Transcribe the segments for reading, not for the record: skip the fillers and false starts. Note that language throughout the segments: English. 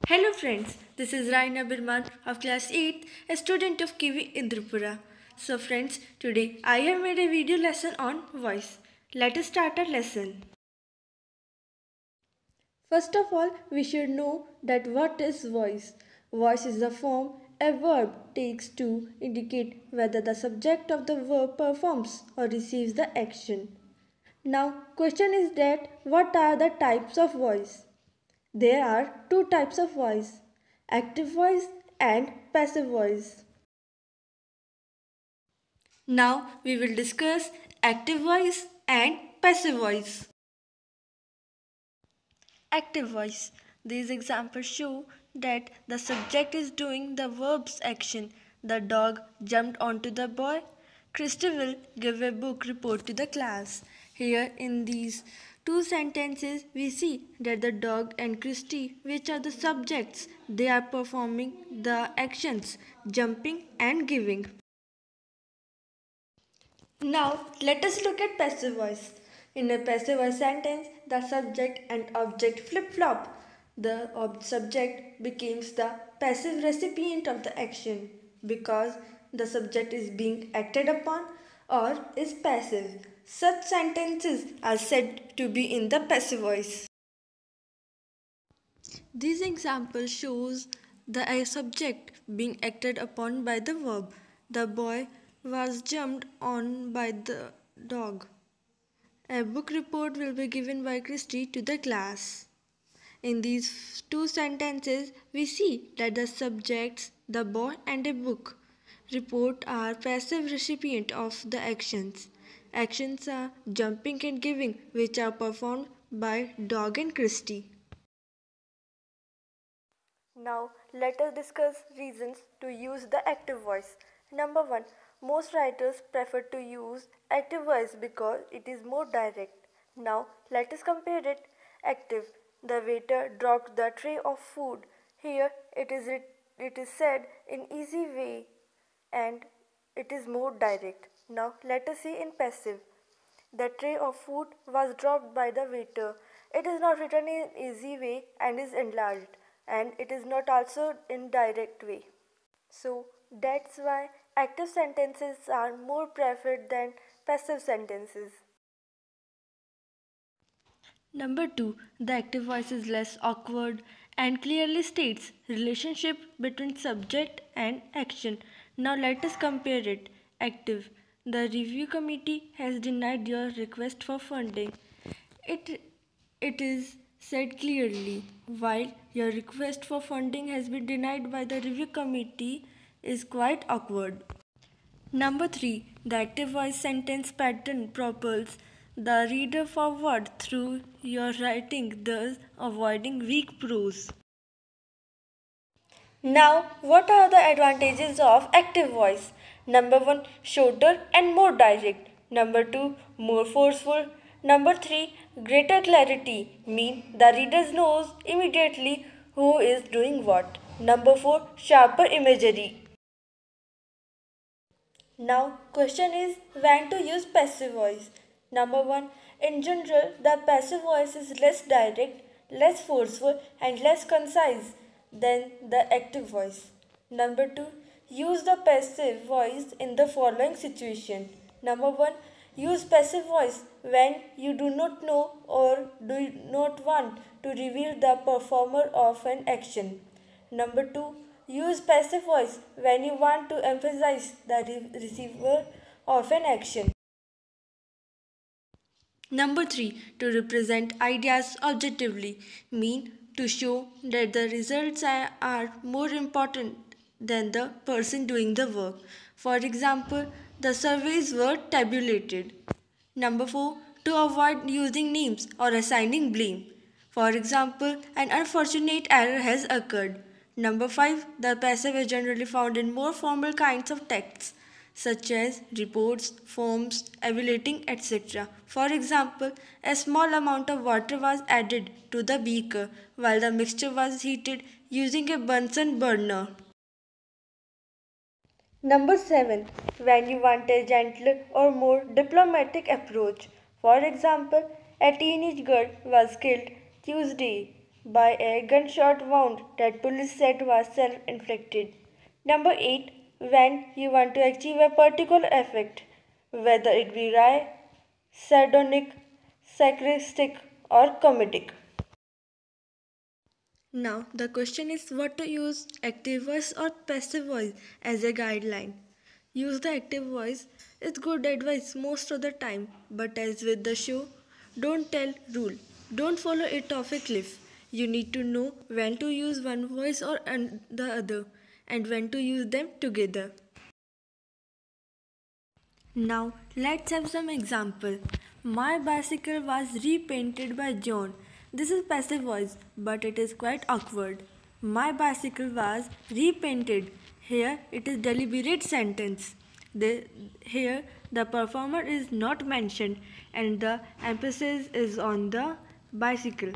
Hello friends, this is Raina Birman of class 8, a student of Kiwi Indrapura. So friends, today I have made a video lesson on voice. Let us start our lesson. First of all, we should know that what is voice. Voice is the form a verb takes to indicate whether the subject of the verb performs or receives the action. Now, question is that what are the types of voice? There are two types of voice, active voice and passive voice. Now we will discuss active voice and passive voice. Active voice. These examples show that the subject is doing the verb's action. The dog jumped onto the boy. Christy will give a book report to the class. Here in these two sentences, we see that the dog and Christy, which are the subjects, they are performing the actions, jumping and giving. Now, let us look at passive voice. In a passive voice sentence, the subject and object flip-flop. The subject becomes the passive recipient of the action because the subject is being acted upon or is passive. Such sentences are said to be in the passive voice. This example shows the subject being acted upon by the verb. The boy was jumped on by the dog. A book report will be given by Christy to the class. In these two sentences, we see that the subjects, the boy and a book, report are passive recipient of the actions. Actions are jumping and giving, which are performed by dog and Christy. Now, let us discuss reasons to use the active voice. Number 1. Most writers prefer to use active voice because it is more direct. Now, let us compare it. Active. The waiter dropped the tray of food. Here, it is said in easy way and it is more direct. Now, let us see in passive. The tray of food was dropped by the waiter. It is not written in easy way and is enlarged, and it is not also in direct way. So that's why active sentences are more preferred than passive sentences. Number 2, the active voice is less awkward and clearly states relationship between subject and action. Now let us compare it. Active. The review committee has denied your request for funding. It it is said clearly, while your request for funding has been denied by the review committee is quite awkward. Number 3. The active voice sentence pattern propels the reader forward through your writing, thus avoiding weak prose. Now, what are the advantages of active voice? Number 1. Shorter and more direct. Number 2. More forceful. Number 3. Greater clarity, mean the reader knows immediately who is doing what. Number 4. Sharper imagery. Now, question is when to use passive voice. Number 1. In general, the passive voice is less direct, less forceful, and less concise than the active voice. Number 2. Use the passive voice in the following situation. Number 1. Use passive voice when you do not know or do not want to reveal the performer of an action. Number 2. Use passive voice when you want to emphasize the receiver of an action. Number 3. To represent ideas objectively, mean to show that the results are more important than the person doing the work. For example, the surveys were tabulated. Number 4. To avoid using names or assigning blame. For example, an unfortunate error has occurred. Number 5. The passive is generally found in more formal kinds of texts such as reports, forms, evaluating, etc. For example, a small amount of water was added to the beaker while the mixture was heated using a Bunsen burner. Number 7. When you want a gentler or more diplomatic approach. For example, a teenage girl was killed Tuesday. by a gunshot wound that police said was self-inflicted. Number 8. When you want to achieve a particular effect, whether it be wry, sardonic, sarcastic, or comedic. Now, the question is what to use active voice or passive voice as a guideline. Use the active voice is good advice most of the time, but as with the show, don't tell rule. Don't follow it off a cliff. You need to know when to use one voice or the other and when to use them together. Now let's have some example. My bicycle was repainted by John. This is passive voice, but it is quite awkward. My bicycle was repainted. Here it is deliberate sentence. Here the performer is not mentioned and the emphasis is on the bicycle.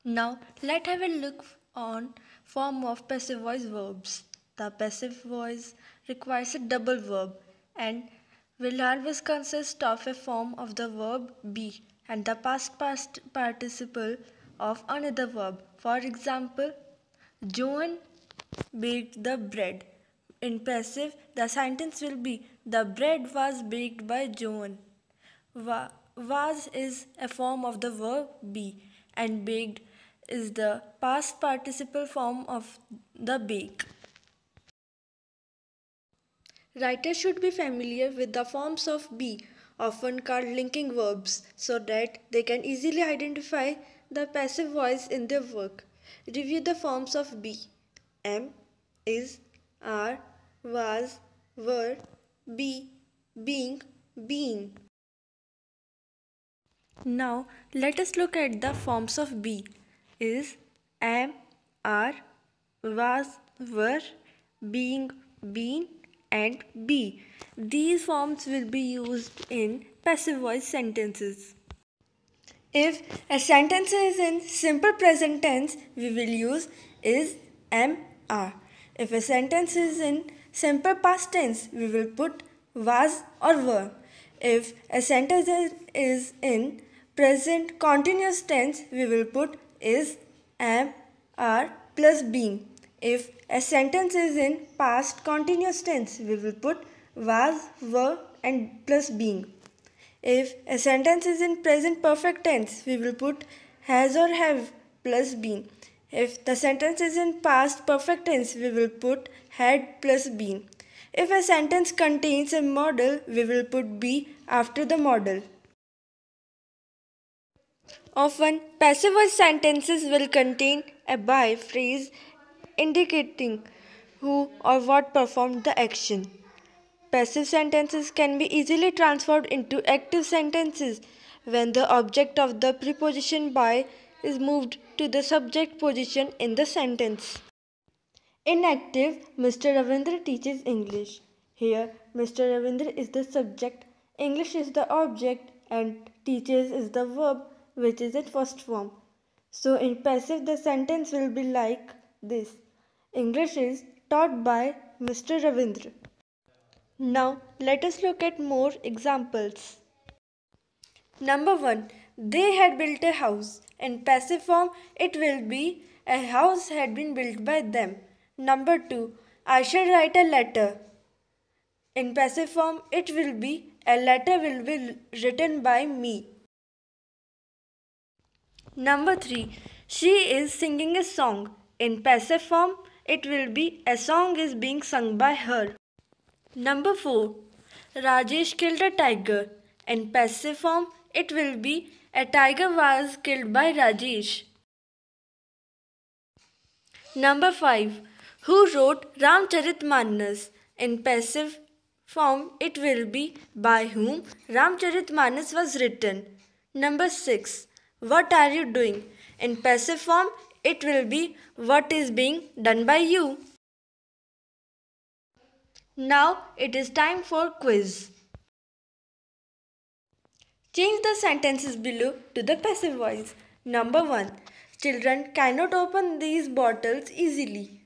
Now let's have a look on form of passive voice verbs. The passive voice requires a double verb and will always consist of a form of the verb be and the past participle of another verb. For example, Joan baked the bread. In passive, the sentence will be the bread was baked by Joan. Was is a form of the verb be and baked is the past participle form of the bake. Writers should be familiar with the forms of be, often called linking verbs, so that they can easily identify the passive voice in their work. Review the forms of be: am, is, are, was, were, be, being, being. Now let us look at the forms of be: is, am, are, was, were, being, been, and be. These forms will be used in passive voice sentences. If a sentence is in simple present tense, we will use is, am, are. If a sentence is in simple past tense, we will put was or were. If a sentence is in present continuous tense, we will put is, am, are plus being. If a sentence is in past continuous tense, we will put was, were, and plus being. If a sentence is in present perfect tense, we will put has or have plus been. If the sentence is in past perfect tense, we will put had plus been. If a sentence contains a modal, we will put be after the modal. Often, passive voice sentences will contain a by phrase indicating who or what performed the action. Passive sentences can be easily transformed into active sentences when the object of the preposition by is moved to the subject position in the sentence. In active, Mr. Ravindra teaches English. Here, Mr. Ravindra is the subject, English is the object, and teaches is the verb, which is in first form. So, in passive, the sentence will be like this: English is taught by Mr. Ravindra. Now, let us look at more examples. Number 1. They had built a house. In passive form, it will be a house had been built by them. Number 2. I shall write a letter. In passive form, it will be a letter will be written by me. Number 3. She is singing a song. In passive form, it will be a song is being sung by her. Number 4. Rajesh killed a tiger. In passive form, it will be a tiger was killed by Rajesh. Number 5. Who wrote Ramcharitmanas? In passive form, it will be by whom Ramcharitmanas was written. Number 6. What are you doing? In passive form, it will be what is being done by you. Now it is time for quiz. Change the sentences below to the passive voice. Number 1. Children cannot open these bottles easily.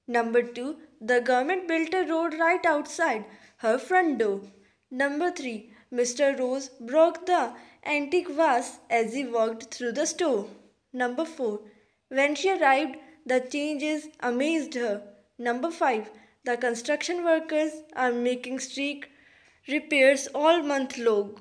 Number 2. The government built a road right outside her front door. Number 3. Mr. Rose broke the antique vase as he walked through the store. Number 4. When she arrived, the changes amazed her. Number 5. The construction workers are making street repairs all month long.